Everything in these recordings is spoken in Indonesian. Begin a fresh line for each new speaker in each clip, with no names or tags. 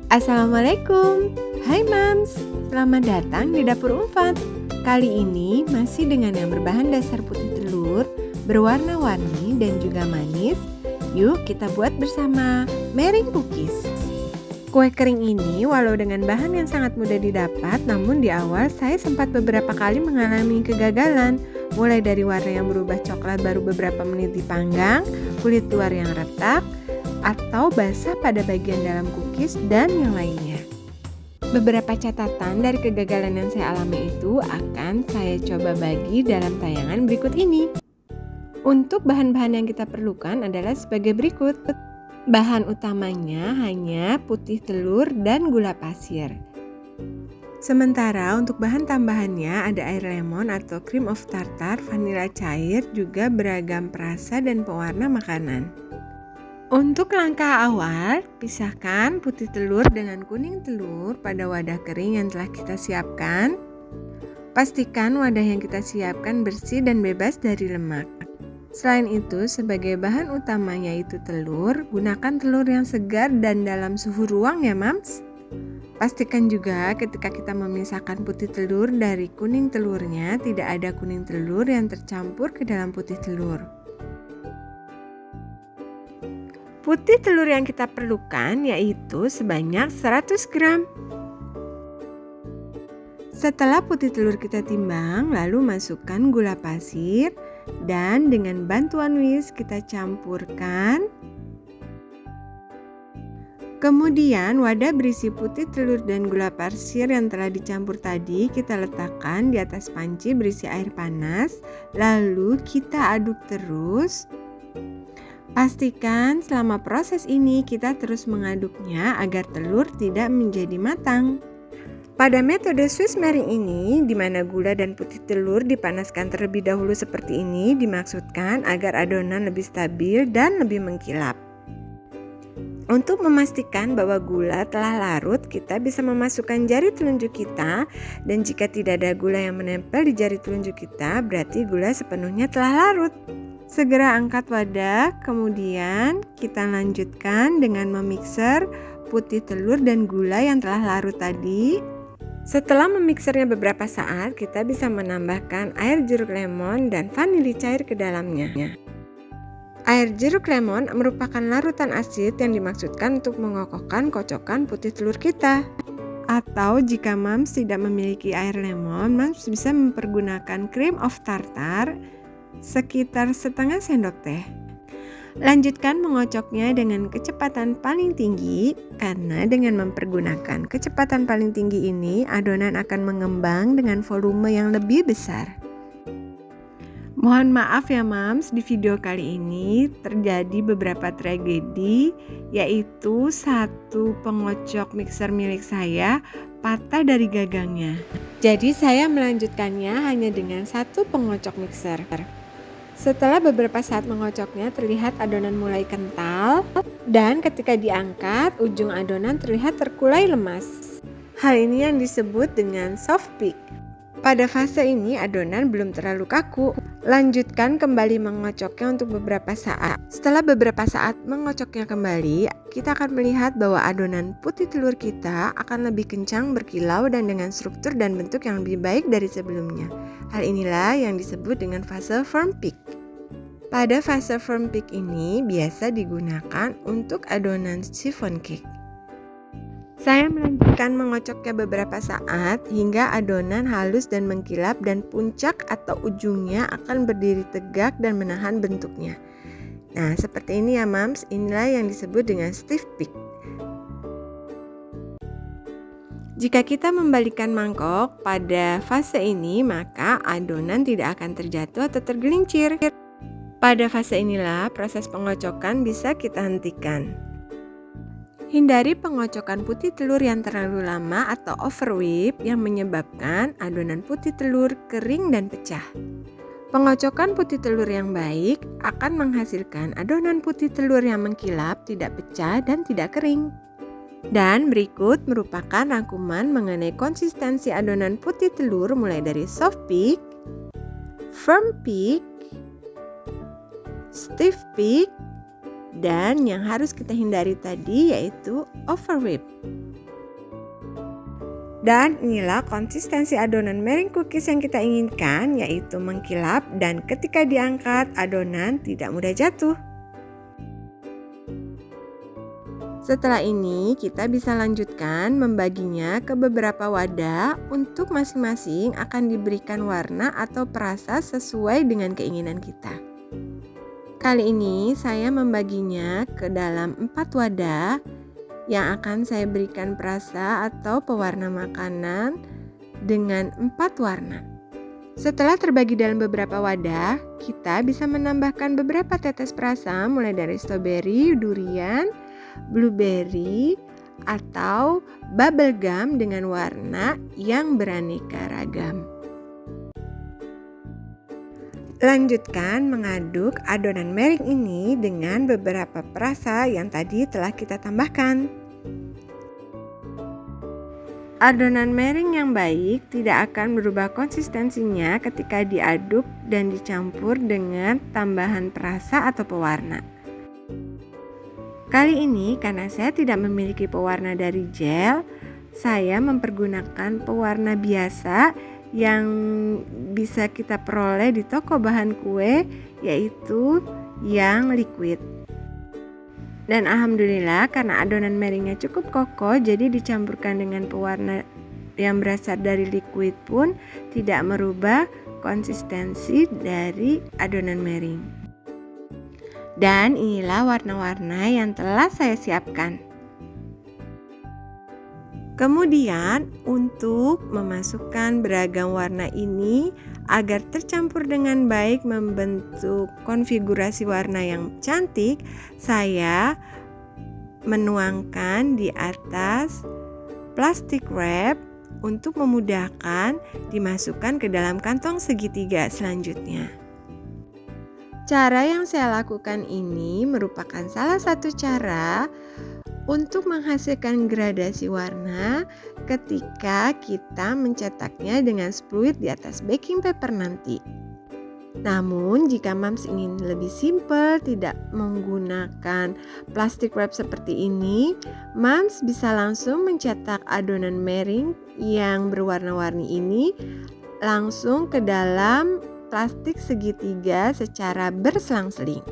Assalamualaikum. Hai Mams, selamat datang di Dapur Umfat. Kali ini masih dengan yang berbahan dasar putih telur, berwarna-warni dan juga manis. Yuk kita buat bersama meringue cookies. Kue kering ini walau dengan bahan yang sangat mudah didapat, namun di awal saya sempat beberapa kali mengalami kegagalan. Mulai dari warna yang berubah coklat baru beberapa menit dipanggang, kulit luar yang retak, atau basah pada bagian dalam cookies dan yang lainnya. Beberapa catatan dari kegagalan yang saya alami itu akan saya coba bagi dalam tayangan berikut ini. Untuk bahan-bahan yang kita perlukan adalah sebagai berikut. Bahan utamanya hanya putih telur dan gula pasir. Sementara untuk bahan tambahannya ada air lemon atau cream of tartar, vanila cair, juga beragam perasa dan pewarna makanan. Untuk langkah awal, pisahkan putih telur dengan kuning telur pada wadah kering yang telah kita siapkan. Pastikan wadah yang kita siapkan bersih dan bebas dari lemak. Selain itu, sebagai bahan utama yaitu telur, gunakan telur yang segar dan dalam suhu ruang ya Mams. Pastikan juga ketika kita memisahkan putih telur dari kuning telurnya, tidak ada kuning telur yang tercampur ke dalam putih telur. Putih telur yang kita perlukan yaitu sebanyak 100 gram. Setelah putih telur kita timbang, lalu masukkan gula pasir dan dengan bantuan whisk kita campurkan. Kemudian wadah berisi putih telur dan gula pasir yang telah dicampur tadi kita letakkan di atas panci berisi air panas, lalu kita aduk terus. Pastikan selama proses ini kita terus mengaduknya agar telur tidak menjadi matang. Pada metode Swiss meringue ini, di mana gula dan putih telur dipanaskan terlebih dahulu seperti ini, dimaksudkan agar adonan lebih stabil dan lebih mengkilap. Untuk memastikan bahwa gula telah larut, kita bisa memasukkan jari telunjuk kita, dan jika tidak ada gula yang menempel di jari telunjuk kita, berarti gula sepenuhnya telah larut. Segera angkat wadah, kemudian kita lanjutkan dengan memixer putih telur dan gula yang telah larut tadi. Setelah memixernya beberapa saat, kita bisa menambahkan air jeruk lemon dan vanili cair ke dalamnya. Air jeruk lemon merupakan larutan asid yang dimaksudkan untuk mengokohkan kocokan putih telur kita. Atau jika Mams tidak memiliki air lemon, Mams bisa mempergunakan cream of tartar sekitar setengah sendok teh. Lanjutkan mengocoknya dengan kecepatan paling tinggi, karena dengan mempergunakan kecepatan paling tinggi ini adonan akan mengembang dengan volume yang lebih besar. Mohon maaf ya Mams, di video kali ini terjadi beberapa tragedi, yaitu satu pengocok mixer milik saya patah dari gagangnya. Jadi saya melanjutkannya hanya dengan satu pengocok mixer. Setelah beberapa saat mengocoknya, terlihat adonan mulai kental dan ketika diangkat, ujung adonan terlihat terkulai lemas. Hal ini yang disebut dengan soft peak. Pada fase ini adonan belum terlalu kaku. Lanjutkan kembali mengocoknya untuk beberapa saat. Setelah beberapa saat mengocoknya kembali, kita akan melihat bahwa adonan putih telur kita akan lebih kencang, berkilau, dan dengan struktur dan bentuk yang lebih baik dari sebelumnya. Hal inilah yang disebut dengan fase firm peak. Pada fase firm peak ini biasa digunakan untuk adonan chiffon cake. Saya melanjutkan mengocoknya beberapa saat hingga adonan halus dan mengkilap dan puncak atau ujungnya akan berdiri tegak dan menahan bentuknya. Nah, seperti ini ya Mams, inilah yang disebut dengan stiff peak. Jika kita membalikkan mangkok pada fase ini, maka adonan tidak akan terjatuh atau tergelincir. Pada fase inilah proses pengocokan bisa kita hentikan. Hindari pengocokan putih telur yang terlalu lama atau overwhip yang menyebabkan adonan putih telur kering dan pecah. Pengocokan putih telur yang baik akan menghasilkan adonan putih telur yang mengkilap, tidak pecah dan tidak kering. Dan berikut merupakan rangkuman mengenai konsistensi adonan putih telur mulai dari soft peak, firm peak, stiff peak, dan yang harus kita hindari tadi yaitu overwhip. Dan inilah konsistensi adonan meringue cookies yang kita inginkan, yaitu mengkilap dan ketika diangkat adonan tidak mudah jatuh. Setelah ini kita bisa lanjutkan membaginya ke beberapa wadah untuk masing-masing akan diberikan warna atau perasa sesuai dengan keinginan kita. Kali ini saya membaginya ke dalam 4 wadah yang akan saya berikan perasa atau pewarna makanan dengan 4 warna. Setelah terbagi dalam beberapa wadah, kita bisa menambahkan beberapa tetes perasa mulai dari stroberi, durian, blueberry, atau bubble gum dengan warna yang beraneka ragam. Lanjutkan mengaduk adonan meringue ini dengan beberapa perasa yang tadi telah kita tambahkan. Adonan meringue yang baik tidak akan berubah konsistensinya ketika diaduk dan dicampur dengan tambahan perasa atau pewarna. Kali ini karena saya tidak memiliki pewarna dari gel, saya mempergunakan pewarna biasa yang bisa kita peroleh di toko bahan kue, yaitu yang liquid. Dan alhamdulillah karena adonan meringuenya cukup kokoh, jadi dicampurkan dengan pewarna yang berasal dari liquid pun tidak merubah konsistensi dari adonan meringue. Dan inilah warna-warna yang telah saya siapkan. Kemudian untuk memasukkan beragam warna ini agar tercampur dengan baik membentuk konfigurasi warna yang cantik, saya menuangkan di atas plastik wrap untuk memudahkan dimasukkan ke dalam kantong segitiga selanjutnya. Cara yang saya lakukan ini merupakan salah satu cara untuk menghasilkan gradasi warna ketika kita mencetaknya dengan fluid di atas baking paper nanti. Namun jika Mams ingin lebih simpel, tidak menggunakan plastik wrap seperti ini, Mams bisa langsung mencetak adonan meringue yang berwarna-warni ini langsung ke dalam plastik segitiga secara berselang-seling.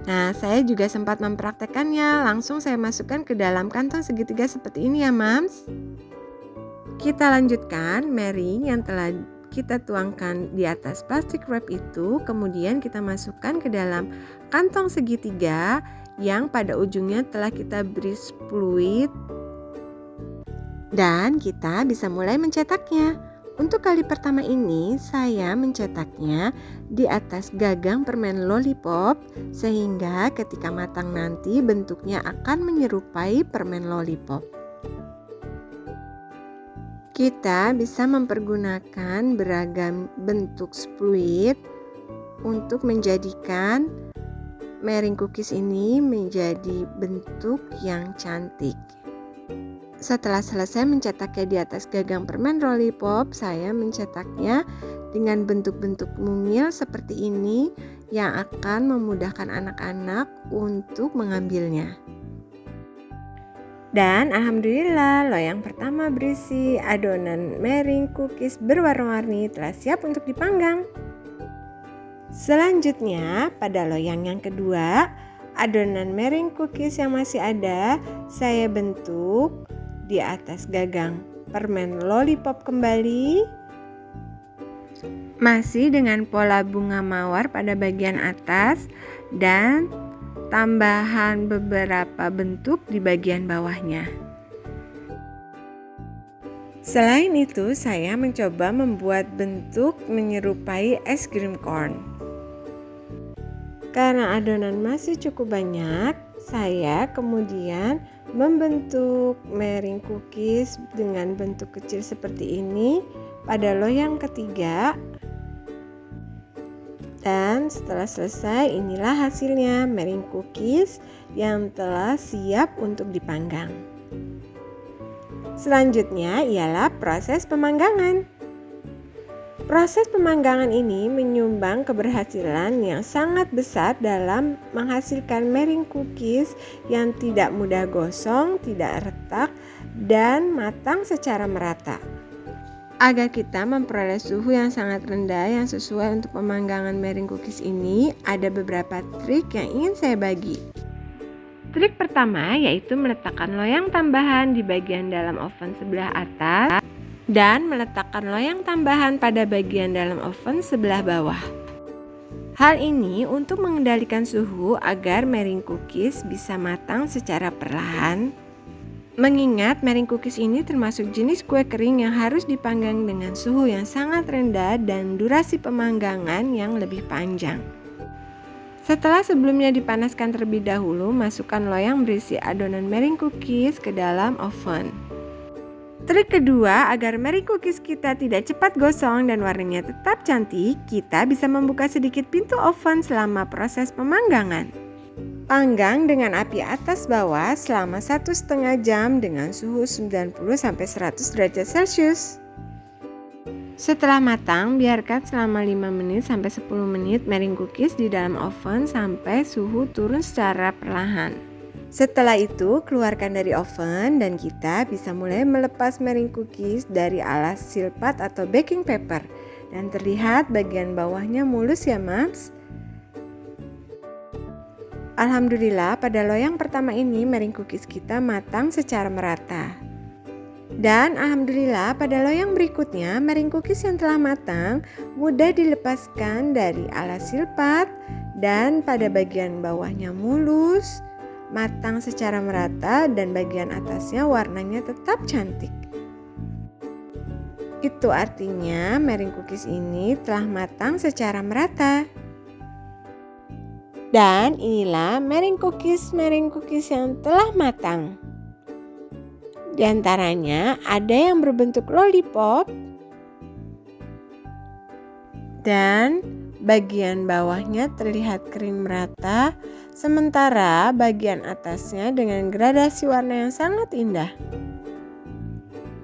Nah, saya juga sempat mempraktekannya. Langsung saya masukkan ke dalam kantong segitiga seperti ini ya, Mams. Kita lanjutkan meringue yang telah kita tuangkan di atas plastik wrap itu, kemudian kita masukkan ke dalam kantong segitiga yang pada ujungnya telah kita beri fluid. Dan kita bisa mulai mencetaknya. Untuk kali pertama ini saya mencetaknya di atas gagang permen lollipop sehingga ketika matang nanti bentuknya akan menyerupai permen lollipop. Kita bisa mempergunakan beragam bentuk fluid untuk menjadikan meringue cookies ini menjadi bentuk yang cantik. Setelah selesai mencetaknya di atas gagang permen lollipop, saya mencetaknya dengan bentuk-bentuk mungil seperti ini yang akan memudahkan anak-anak untuk mengambilnya. Dan alhamdulillah loyang pertama berisi adonan meringue cookies berwarna-warni telah siap untuk dipanggang. Selanjutnya pada loyang yang kedua, adonan meringue cookies yang masih ada saya bentuk di atas gagang permen lollipop kembali, masih dengan pola bunga mawar pada bagian atas dan tambahan beberapa bentuk di bagian bawahnya. Selain itu, saya mencoba membuat bentuk menyerupai es krim corn. Karena adonan masih cukup banyak, saya kemudian membentuk meringue cookies dengan bentuk kecil seperti ini pada loyang ketiga. Dan setelah selesai, inilah hasilnya meringue cookies yang telah siap untuk dipanggang. Selanjutnya ialah proses pemanggangan. Proses pemanggangan ini menyumbang keberhasilan yang sangat besar dalam menghasilkan meringue cookies yang tidak mudah gosong, tidak retak, terkotak dan matang secara merata. Agar kita memperoleh suhu yang sangat rendah yang sesuai untuk pemanggangan meringue cookies ini, ada beberapa trik yang ingin saya bagi. Trik pertama yaitu meletakkan loyang tambahan di bagian dalam oven sebelah atas dan meletakkan loyang tambahan pada bagian dalam oven sebelah bawah. Hal ini untuk mengendalikan suhu agar meringue cookies bisa matang secara perlahan. Mengingat meringue cookies ini termasuk jenis kue kering yang harus dipanggang dengan suhu yang sangat rendah dan durasi pemanggangan yang lebih panjang. Setelah sebelumnya dipanaskan terlebih dahulu, masukkan loyang berisi adonan meringue cookies ke dalam oven. Trik kedua, agar meringue cookies kita tidak cepat gosong dan warnanya tetap cantik, kita bisa membuka sedikit pintu oven selama proses pemanggangan. Panggang dengan api atas bawah selama 1,5 jam dengan suhu 90-100 derajat Celcius. Setelah matang, biarkan selama 5 menit sampai 10 menit meringue cookies di dalam oven sampai suhu turun secara perlahan. Setelah itu, keluarkan dari oven dan kita bisa mulai melepas meringue cookies dari alas silpat atau baking paper. Dan terlihat bagian bawahnya mulus ya, Mams. Alhamdulillah pada loyang pertama ini meringue cookies kita matang secara merata. Dan alhamdulillah pada loyang berikutnya meringue cookies yang telah matang mudah dilepaskan dari alas silpat dan pada bagian bawahnya mulus, matang secara merata dan bagian atasnya warnanya tetap cantik. Itu artinya meringue cookies ini telah matang secara merata. Dan inilah meringue cookies yang telah matang. Di antaranya ada yang berbentuk lollipop dan bagian bawahnya terlihat kering merata, sementara bagian atasnya dengan gradasi warna yang sangat indah.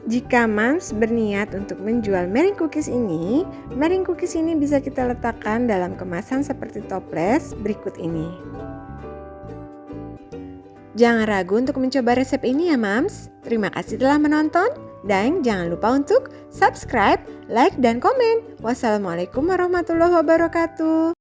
Jika Mams berniat untuk menjual meringue cookies ini bisa kita letakkan dalam kemasan seperti toples berikut ini. Jangan ragu untuk mencoba resep ini ya Mams. Terima kasih telah menonton dan jangan lupa untuk subscribe, like, dan komen. Wassalamualaikum warahmatullahi wabarakatuh.